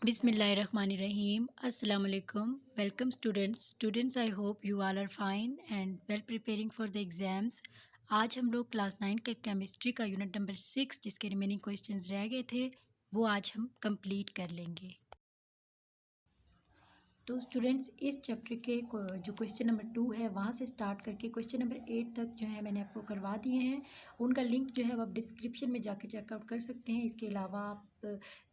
Bismillahirrahmanirrahim. Assalamu alaikum. Welcome students. Students, I hope you all are fine and well preparing for the exams. आज हम लोग class 9 के chemistry का unit number 6 जिसके remaining questions रह गए थे वो आज हम कंप्लीट कर लेंगे। तो स्टूडेंट्स इस चैप्टर के जो क्वेश्चन नंबर 2 है वहाँ से स्टार्ट करके क्वेश्चन नंबर 8 तक जो है मैंने आपको करवा दिए हैं। उनका लिंक जो है वो आप डिस्क्रिप्शन में जाके चेकआउट कर सकते हैं। इसके अलावा आप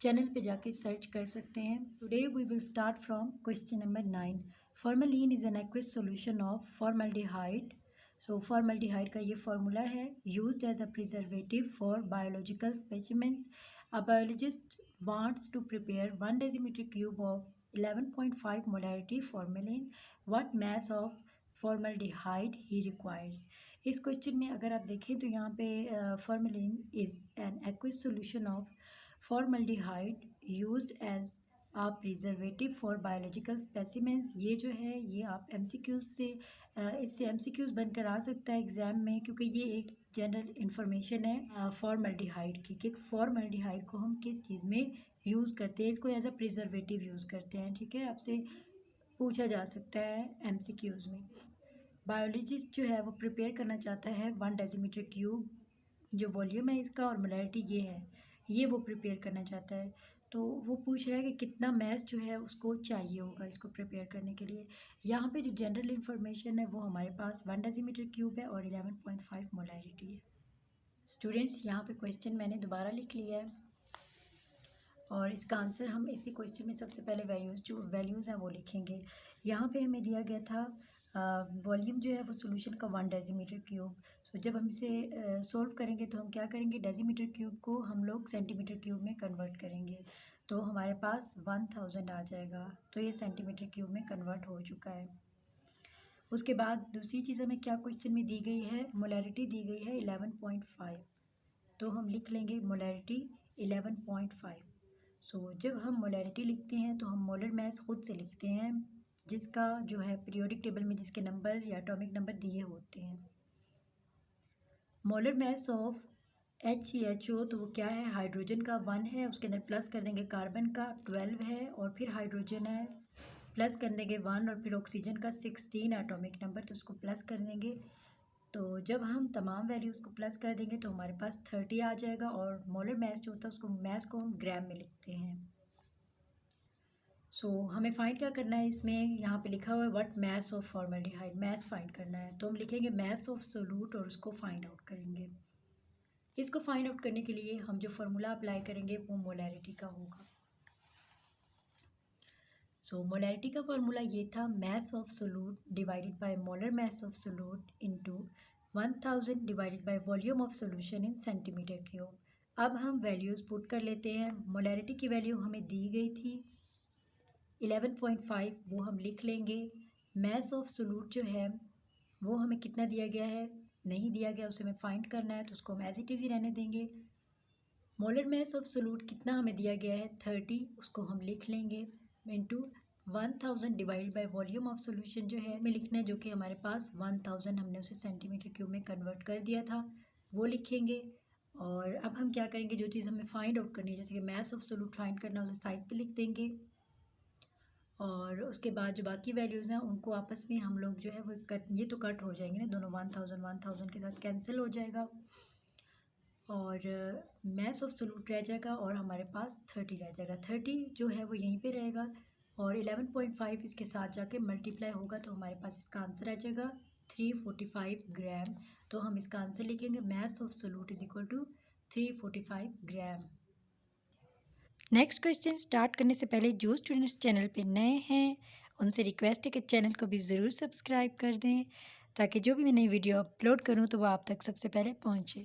चैनल पे जाके सर्च कर सकते हैं। Today we will start from question number 9। Formalin is an aqueous solution of formaldehyde. So formaldehyde का ये फार्मूला है used as a preservative for biological specimens. A biologist wants to prepare 1 decimetre cube of 11.5 molarity formalin. What mass of formaldehyde he requires? इस क्वेश्चन में अगर आप देखें तो यहाँ पे formalin is an aqueous solution of formaldehyde used as a preservative for biological specimens। ये जो है ये आप MCQs से इससे MCQs बनकर आ सकता है एग्ज़ाम में, क्योंकि ये एक जनरल इंफॉर्मेशन है फॉर्मल्डिहाइड की कि फॉर्मल्डिहाइड को हम किस चीज़ में यूज़ करते हैं। इसको एज अ प्रिजर्वेटिव यूज़ करते हैं। ठीक है, आपसे पूछा जा सकता है MCQs में। बायोलॉजिस्ट जो है वो प्रिपेयर करना चाहता है 1 डेसीमीटर क्यूब जो वॉल्यूम है इसका और मोलैरिटी ये है, ये वो प्रिपेयर करना चाहता है। तो वो पूछ रहा है कि कितना मैस जो है उसको चाहिए होगा इसको प्रिपेयर करने के लिए। यहाँ पे जो जनरल इन्फॉर्मेशन है वो हमारे पास 1 डेसीमीटर क्यूब है और 11.5 मोलैरिटी है। स्टूडेंट्स यहाँ पे क्वेश्चन मैंने दोबारा लिख लिया है और इसका आंसर हम इसी क्वेश्चन में सबसे पहले वैल्यूज़ हैं वो लिखेंगे। यहाँ पे हमें दिया गया था वॉल्यूम जो है वो सॉल्यूशन का 1 डेसीमीटर क्यूब। तो जब हम इसे सॉल्व करेंगे तो हम क्या करेंगे, डेसीमीटर क्यूब को हम लोग सेंटीमीटर क्यूब में कन्वर्ट करेंगे तो हमारे पास 1000 आ जाएगा। तो ये सेंटीमीटर क्यूब में कन्वर्ट हो चुका है। उसके बाद दूसरी चीज़ हमें क्या क्वेश्चन में दी गई है, मोलैरिटी दी गई है 11.5। तो हम लिख लेंगे मोलैरिटी 11.5। सो जब हम मोलैरिटी लिखते हैं तो हम मोलर मैस खुद से लिखते हैं जिसका जो है पीरियोडिक टेबल में जिसके नंबर या एटॉमिक नंबर दिए होते हैं। मोलर मैस ऑफ HCHO तो वो क्या है, हाइड्रोजन का 1 है, उसके अंदर प्लस कर देंगे कार्बन का 12 है और फिर हाइड्रोजन है प्लस कर देंगे 1 और फिर ऑक्सीजन का 16 एटॉमिक नंबर तो उसको प्लस कर देंगे। तो जब हम तमाम वैल्यूज़ को प्लस कर देंगे तो हमारे पास 30 आ जाएगा और मोलर मैस जो होता है उसको मैस को हम ग्राम में लिखते हैं। सो हमें फाइंड क्या करना है, इसमें यहाँ पे लिखा हुआ है what mass of formaldehyde, mass find करना है। तो हम लिखेंगे मैस ऑफ सोल्यूट और उसको फाइंड आउट करेंगे। इसको फाइंड आउट करने के लिए हम जो फार्मूला अप्लाई करेंगे वो मोलैरिटी का होगा। सो मोलैरिटी का फार्मूला ये था mess of solute divided by molar mass of solute into 1000 divided by volume of solution in centimetre cube. अब हम वैल्यूज़ पुट कर लेते हैं। मोलैरिटी की वैल्यू हमें दी गई थी 11.5, वो हम लिख लेंगे। मैस ऑफ सोल्यूट जो है वो हमें कितना दिया गया है, नहीं दिया गया, उसे हमें फाइंड करना है तो उसको हम एज इट इज़ ही रहने देंगे। मोलर मैस ऑफ सोल्यूट कितना हमें दिया गया है 30, उसको हम लिख लेंगे into 1000 divided by volume of solution जो है हमें लिखना है, जो कि हमारे पास 1000 हमने उसे सेंटीमीटर क्यूब में कन्वर्ट कर दिया था, वो लिखेंगे। और अब हम क्या करेंगे, जो चीज़ हमें फाइंड आउट करनी है जैसे कि मैस ऑफ सोल्यूट फाइंड करना है उसे साइड पे लिख देंगे और उसके बाद जो बाकी वैल्यूज़ हैं उनको आपस में हम लोग जो है वो ये तो कट हो जाएंगे ना, दोनों 1000 के साथ कैंसिल हो जाएगा और मैस ऑफ सोल्यूट रह जाएगा और हमारे पास 30 रह जाएगा। 30 जो है वो यहीं पे रहेगा और 11.5 इसके साथ जाके मल्टीप्लाई होगा तो हमारे पास इसका आंसर आ जाएगा 345 ग्राम। तो हम इसका आंसर लिखेंगे mass of solute is equal to 345 gram. Next question start करने से पहले जो स्टूडेंट्स चैनल पे नए हैं उनसे रिक्वेस्ट है कि चैनल को भी ज़रूर सब्सक्राइब कर दें ताकि जो भी मैं नई वीडियो अपलोड करूं तो वो आप तक सबसे पहले पहुंचे।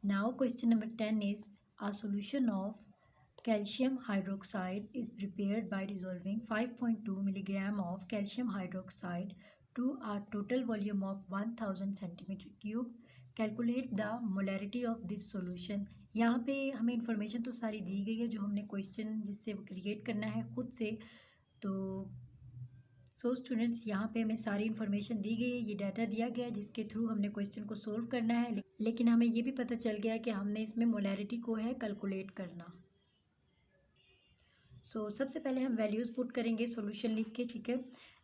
Now question number 10 is a solution of calcium hydroxide is prepared by dissolving 5.2 milligram of calcium hydroxide to a total volume of 1000 centimetre cube. Calculate the molarity of this solution. यहाँ पे हमें इंफॉर्मेशन तो सारी दी गई है जो हमने question जिससे क्रिएट करना है खुद से। तो स्टूडेंट्स यहाँ पे हमें सारी इन्फॉर्मेशन दी गई है, ये डाटा दिया गया है जिसके थ्रू हमने क्वेश्चन को सोल्व करना है। लेकिन हमें ये भी पता चल गया कि हमने इसमें मोलैरिटी को है कैलकुलेट करना। सबसे पहले हम वैल्यूज़ पुट करेंगे सॉल्यूशन लिख के, ठीक है।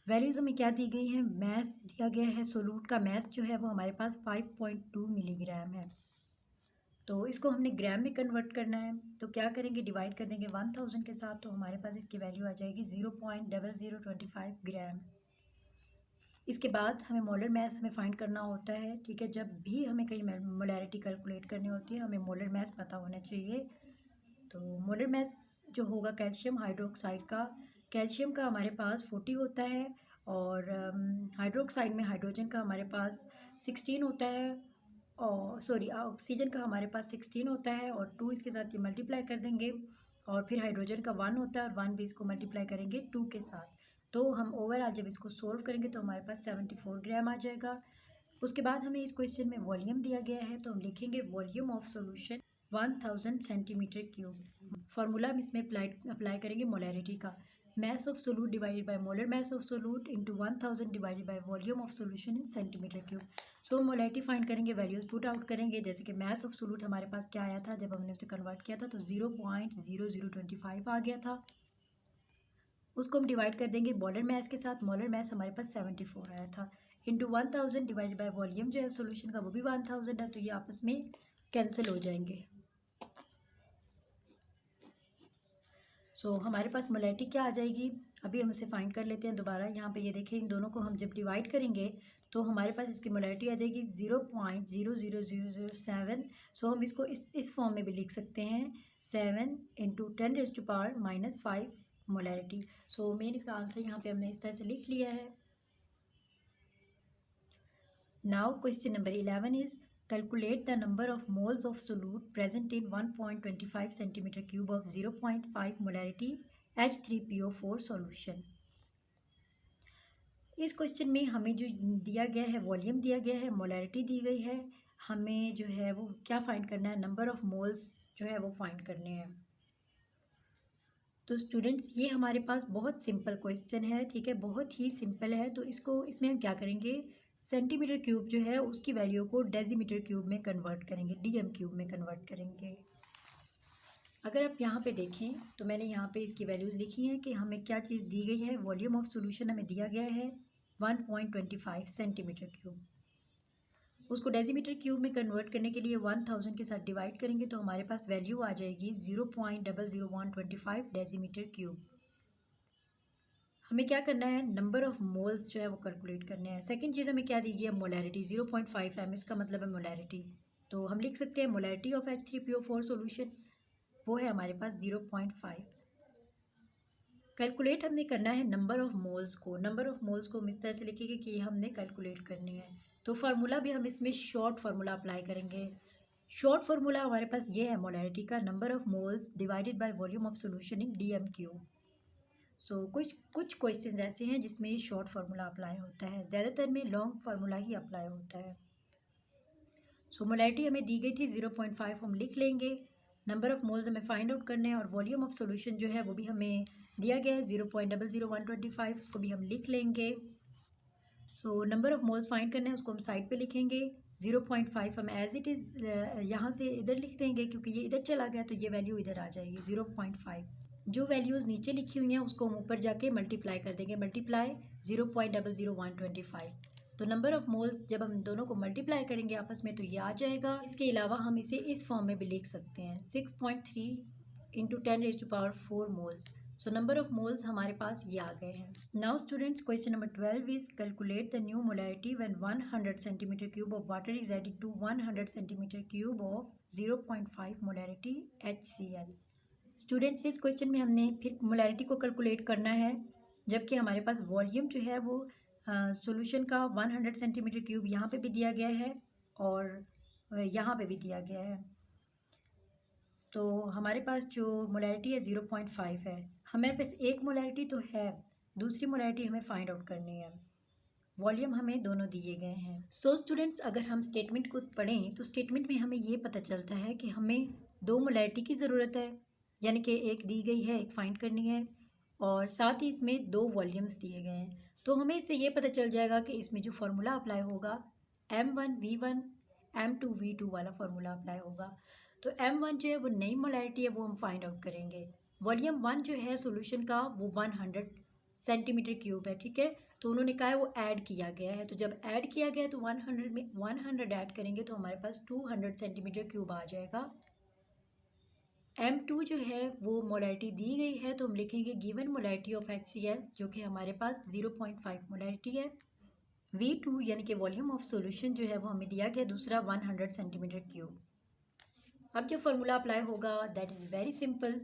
वैल्यूज़ हमें क्या दी गई हैं, मैस दिया गया है, सोलूट का मैस जो है वो हमारे पास 5.2 मिलीग्राम है। तो इसको हमने ग्राम में कन्वर्ट करना है, तो क्या करेंगे, डिवाइड कर देंगे 1000 के साथ, तो हमारे पास इसकी वैल्यू आ जाएगी 0.0025 ग्राम। इसके बाद हमें मोलर मैस हमें फाइंड करना होता है, ठीक है। जब भी हमें कहीं मोलैरिटी कैलकुलेट करनी होती है हमें मोलर मैस पता होना चाहिए। तो मोलर मैस जो होगा कैल्शियम हाइड्रोक्साइड का, कैल्शियम का हमारे पास 40 होता है और हाइड्रोक्साइड में हाइड्रोजन का हमारे पास 16 होता है, और सॉरी ऑक्सीजन का हमारे पास 16 होता है, और 2 इसके साथ ये मल्टीप्लाई कर देंगे, और फिर हाइड्रोजन का 1 होता है और 1 भी इसको मल्टीप्लाई करेंगे 2 के साथ। तो हम ओवरऑल जब इसको सोल्व करेंगे तो हमारे पास 74 ग्राम आ जाएगा। उसके बाद हमें इस क्वेश्चन में वॉल्यूम दिया गया है, तो हम लिखेंगे volume of solution 1000 centimetre cube. Formula हम इसमें अप्लाई करेंगे मोलैरिटी का, mass of solute divided by molar mass of solute into 1000 divided by volume of solution in centimetre cube. So molarity find करेंगे, वैल्यूज पुट आउट करेंगे, जैसे कि mass of solute हमारे पास क्या आया था जब हमने उसे कन्वर्ट किया था, तो 0.0025 आ गया था। उसको हम डिवाइड कर देंगे मोलर मैस के साथ, मोलर मैस हमारे पास 74 आया था, इंटू 1000 डिवाइडेड बाय वॉल्यूम जो है सोल्यूशन का वो भी 1000 है, तो ये आपस में कैंसिल हो जाएंगे। हमारे पास मोलैरिटी क्या आ जाएगी, अभी हम इसे फाइंड कर लेते हैं दोबारा। यहाँ पे ये देखें, इन दोनों को हम जब डिवाइड करेंगे तो हमारे पास इसकी मोलैरिटी आ जाएगी 0.00007। हम इसको इस फॉर्म में भी लिख सकते हैं, 7 इंटू 10⁻⁻5 मोलैरिटी। मेन इसका आंसर यहाँ पे हमने इस तरह से लिख लिया है। Now question number 11 is calculate the number of moles of solute present in 1.25 centimeter cube of 0.5 molarity H3PO4 solution। इस क्वेश्चन में हमें जो दिया गया है वॉल्यूम दिया गया है, मोलैरिटी दी गई है, हमें जो है वो क्या फाइंड करना है, नंबर ऑफ मोल्स जो है वो फाइंड करने हैं। तो स्टूडेंट्स ये हमारे पास बहुत सिंपल क्वेश्चन है, ठीक है, बहुत ही सिंपल है। तो इसमें हम क्या करेंगे, सेंटीमीटर क्यूब जो है उसकी वैल्यू को डेसीमीटर क्यूब में कन्वर्ट करेंगे, डीएम क्यूब में कन्वर्ट करेंगे। अगर आप यहाँ पे देखें तो मैंने यहाँ पे इसकी वैल्यूज़ लिखी हैं कि हमें क्या चीज़ दी गई है, वॉल्यूम ऑफ सॉल्यूशन हमें दिया गया है 1.25 सेंटीमीटर क्यूब। उसको डेसीमीटर क्यूब में कन्वर्ट करने के लिए 1000 के साथ डिवाइड करेंगे तो हमारे पास वैल्यू आ जाएगी 0.00125 डेसीमीटर क्यूब। हमें क्या करना है, नंबर ऑफ मोल्स जो है वो कैलकुलेट करने हैं। सेकंड चीज़ हमें क्या दी गई है, मोलैरिटी 0.5 m, इसका मतलब है मोलैरिटी। तो हम लिख सकते हैं मोलैरिटी ऑफ H3PO4 सॉल्यूशन वो है हमारे पास 0.5। कैलकुलेट हमने करना है नंबर ऑफ मोल्स को, नंबर ऑफ मोल्स को हम इस तरह से लिखेंगे कि हमने कैलकुलेट करनी है। तो फार्मूला भी हम इसमें शॉर्ट फार्मूला अप्लाई करेंगे। शॉर्ट फार्मूला हमारे पास ये है मोलैरिटी का, number of moles divided by volume of solution in DMQ। कुछ क्वेश्चन ऐसे हैं जिसमें शॉर्ट फार्मूला अप्लाई होता है, ज़्यादातर में लॉन्ग फार्मूला ही अप्लाई होता है। मोलैरिटी हमें दी गई थी 0.5, हम लिख लेंगे। नंबर ऑफ मोल्स हमें फाइंड आउट करने हैं, और वॉल्यूम ऑफ सॉल्यूशन जो है वो भी हमें दिया गया है 0.00125, उसको भी हम लिख लेंगे। नंबर ऑफ मोल्स फाइंड करने हैं, उसको हम साइड पे लिखेंगे। 0.5 हम एज इट इज़ यहाँ से इधर लिख देंगे, क्योंकि ये इधर चला गया तो ये वैल्यू इधर आ जाएगी 0.5। जो वैल्यूज़ नीचे लिखी हुई हैं उसको हम ऊपर जाके मल्टीप्लाई कर देंगे, मल्टीप्लाई 0.00125। तो नंबर ऑफ मोल्स जब हम दोनों को मल्टीप्लाई करेंगे आपस में तो ये आ जाएगा। इसके अलावा हम इसे इस फॉर्म में भी लिख सकते हैं, 6.3 into 10⁻⁴ moles. Number of moles हमारे पास ये आ गए हैं। Now students question number 12 is calculate the new molarity when 100 centimetre cube of water is added to 100 centimetre cube of 0.5 molarity HCl। Students इस क्वेश्चन में हमने फिर मोलैरिटी को कैलकुलेट करना है, जबकि हमारे पास वॉल्यूम जो है वो सॉल्यूशन का 100 सेंटीमीटर क्यूब यहाँ पे भी दिया गया है और यहाँ पे भी दिया गया है। तो हमारे पास जो मोलैरिटी है 0.5 है, हमारे पास एक मोलैरिटी तो है, दूसरी मोलैरिटी हमें फाइंड आउट करनी है। वॉल्यूम हमें दोनों दिए गए हैं। स्टूडेंट्स अगर हम स्टेटमेंट को पढ़ें तो स्टेटमेंट में हमें ये पता चलता है कि हमें दो मोलैरिटी की ज़रूरत है, यानी कि एक दी गई है, एक फाइंड करनी है, और साथ ही इसमें दो वॉल्यूम्स दिए गए हैं। तो हमें इससे ये पता चल जाएगा कि इसमें जो फार्मूला अप्लाई होगा M1V1 M2V2 वाला फार्मूला अप्लाई होगा। तो M1 जो है वो नई मोलैरिटी है, वो हम फाइंड आउट करेंगे। वॉल्यूम 1 जो है सोल्यूशन का वो 100 सेंटीमीटर क्यूब है, ठीक है। तो उन्होंने कहा है वो ऐड किया गया है, तो जब ऐड किया गया है तो 100 में 100 ऐड करेंगे तो हमारे पास 200 सेंटीमीटर क्यूब आ जाएगा। M2 जो है वो मोलैरिटी दी गई है, तो हम लिखेंगे गिवन मोलैरिटी ऑफ HCl जो कि हमारे पास 0.5 मोलैरिटी है। V2 यानी कि वॉल्यूम ऑफ सॉल्यूशन जो है वो हमें दिया गया दूसरा 100 सेंटीमीटर क्यूब। अब जो फार्मूला अप्लाई होगा that is very simple,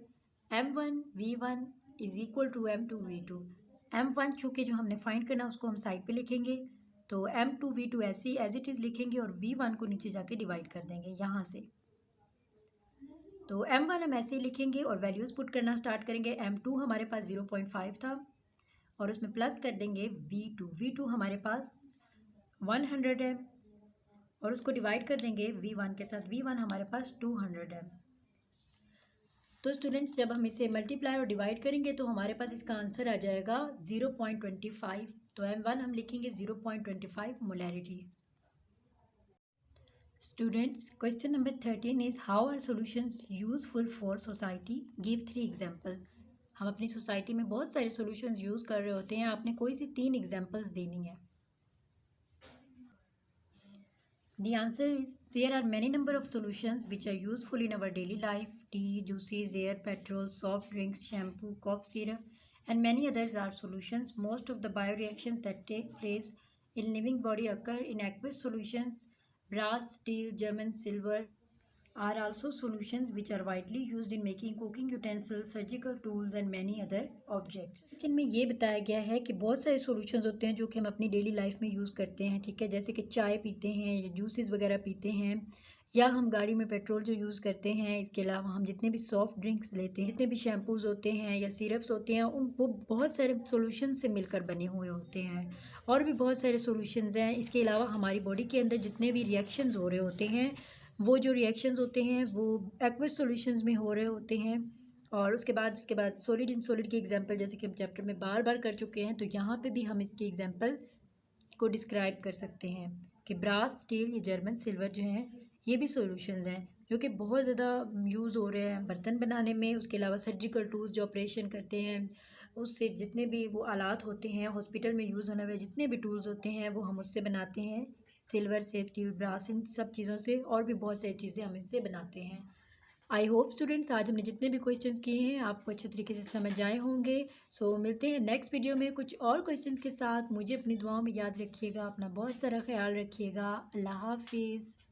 M1 V1 is equal to M2 V2। M1 चूँकि जो हमने फाइंड करना उसको हम साइड पे लिखेंगे, तो M2 V2 ऐसे ही एज इट इज़ लिखेंगे और V1 को नीचे जाके डिवाइड कर देंगे यहाँ से। तो M1 हम ऐसे ही लिखेंगे और वैल्यूज़ पुट करना स्टार्ट करेंगे। M2 हमारे पास 0.5 था और उसमें प्लस कर देंगे V2 हमारे पास 100 है और उसको डिवाइड कर देंगे V1 के साथ। V1 हमारे पास 200 है। तो स्टूडेंट्स जब हम इसे मल्टीप्लाई और डिवाइड करेंगे तो हमारे पास इसका आंसर आ जाएगा 0.25। तो M1 हम लिखेंगे 0.25 molarity. Students question number 13 is how are solutions useful for society, give 3 examples. हम अपनी सोसाइटी में बहुत सारे सॉल्यूशंस यूज़ कर रहे होते हैं, आपने कोई सी 3 एग्जांपल्स देनी है। The answer is there are many number of solutions which are useful in our daily life. Tea, juices, air, petrol, soft drinks, shampoo, cough syrup, and many others are solutions. Most of the bioreactions that take place in living body occur in aqueous solutions. Brass, steel, German, silver are also solutions which are widely used in making cooking utensils, surgical tools and many other objects। जिनमें ये बताया गया है कि बहुत सारे solutions होते हैं जो कि हम अपनी डेली लाइफ में यूज़ करते हैं, ठीक है। जैसे कि चाय पीते हैं या जूसेस वगैरह पीते हैं या हम गाड़ी में पेट्रोल जो यूज़ करते हैं। इसके अलावा हम जितने भी सॉफ्ट ड्रिंक्स लेते हैं, जितने भी शैम्पूज़ होते हैं या सिरप्स होते हैं, उन वो बहुत सारे सॉल्यूशन से मिलकर बने हुए होते हैं। और भी बहुत सारे सॉल्यूशंस हैं। इसके अलावा हमारी बॉडी के अंदर जितने भी रिएक्शंस हो रहे होते हैं, वो जो रिएक्शंस होते हैं वो एक्वस सॉल्यूशंस में हो रहे होते हैं। और उसके बाद सॉलिड इन सॉलिड की एग्जांपल जैसे कि हम चैप्टर में बार बार कर चुके हैं, तो यहाँ पे भी हम इसकी एग्जांपल को डिस्क्राइब कर सकते हैं कि ब्रास, स्टील या जर्मन सिल्वर जो हैं ये भी सॉल्यूशंस हैं जो कि बहुत ज़्यादा यूज़ हो रहे हैं बर्तन बनाने में। उसके अलावा सर्जिकल टूल्स जो ऑपरेशन करते हैं उससे जितने भी वो आलात होते हैं, हॉस्पिटल में यूज़ होने वाले जितने भी टूल्स होते हैं वो हम उससे बनाते हैं, सिल्वर से, स्टील, ब्रास, इन सब चीज़ों से। और भी बहुत सारी चीज़ें हम इनसे बनाते हैं। आई होप स्टूडेंट्स आज हमने जितने भी क्वेश्चंस किए हैं आपको अच्छे तरीके से समझ आए होंगे। सो मिलते हैं नेक्स्ट वीडियो में कुछ और क्वेश्चंस के साथ। मुझे अपनी दुआओं में याद रखिएगा, अपना बहुत सारा ख्याल रखिएगा। अल्लाह हाफिज़।